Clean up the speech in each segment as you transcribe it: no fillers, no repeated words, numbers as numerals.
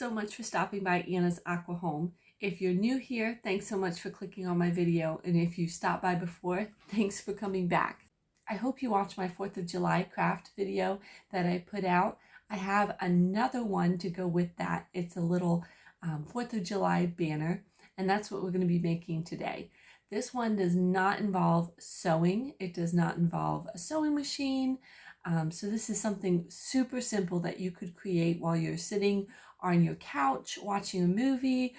so much for stopping by Anna's Aqua Home. If you're new here, thanks so much for clicking on my video. And if you stopped by before, thanks for coming back. I hope you watched my 4th of July craft video that I put out. I have another one to go with that. It's a little 4th of July banner, and that's what we're going to be making today. This one does not involve sewing. It does not involve a sewing machine. So this is something super simple that you could create while you're sitting on your couch watching a movie,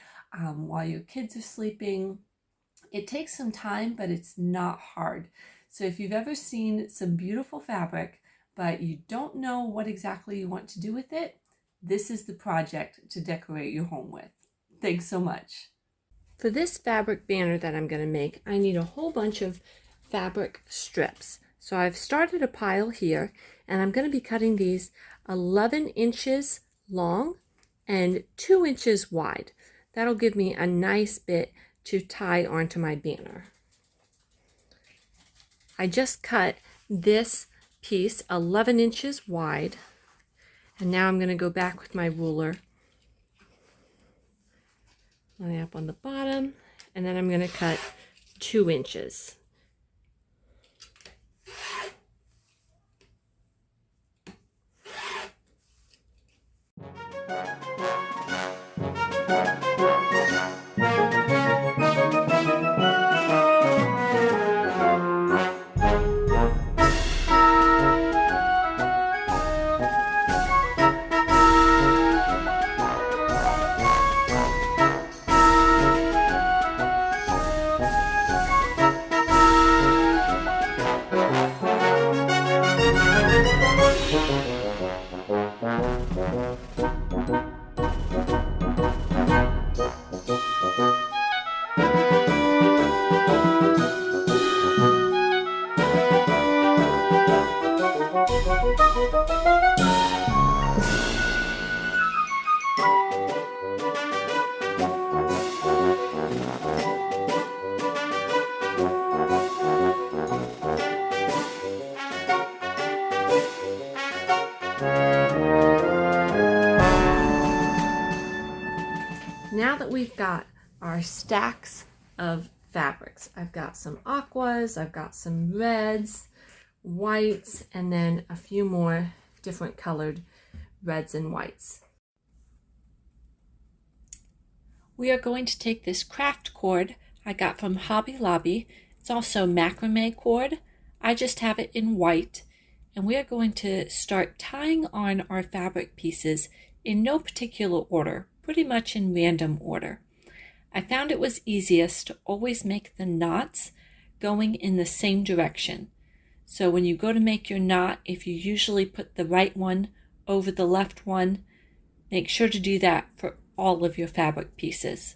while your kids are sleeping. It takes some time, but it's not hard. So if you've ever seen some beautiful fabric, but you don't know what exactly you want to do with it, this is the project to decorate your home with. Thanks so much. For this fabric banner that I'm going to make, I need a whole bunch of fabric strips. So I've started a pile here, and I'm going to be cutting these 11 inches long and 2 inches wide. That'll give me a nice bit to tie onto my banner. I just cut this piece 11 inches wide, and now I'm going to go back with my ruler, line up on the bottom, and then I'm going to cut 2 inches. Now that we've got our stacks of fabrics, I've got some aquas, I've got some reds, whites, and then a few more different colored reds and whites. We are going to take this craft cord I got from Hobby Lobby. It's also macrame cord. I just have it in white, and we are going to start tying on our fabric pieces in no particular order, pretty much in random order. I found it was easiest to always make the knots going in the same direction. So when you go to make your knot, if you usually put the right one over the left one, make sure to do that for all of your fabric pieces.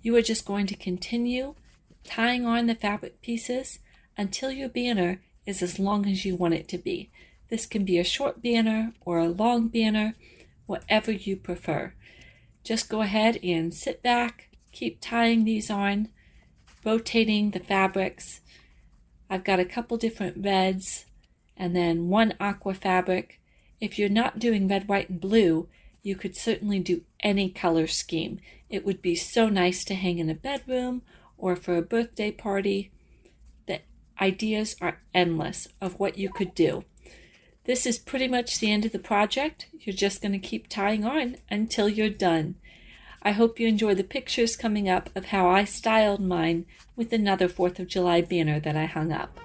You are just going to continue tying on the fabric pieces until your banner is as long as you want it to be. This can be a short banner or a long banner, whatever you prefer. Just go ahead and sit back, keep tying these on, rotating the fabrics. I've got a couple different reds and then one aqua fabric. If you're not doing red, white, and blue, you could certainly do any color scheme. It would be so nice to hang in a bedroom or for a birthday party. The ideas are endless of what you could do. This is pretty much the end of the project. You're just going to keep tying on until you're done. I hope you enjoy the pictures coming up of how I styled mine with another 4th of July banner that I hung up.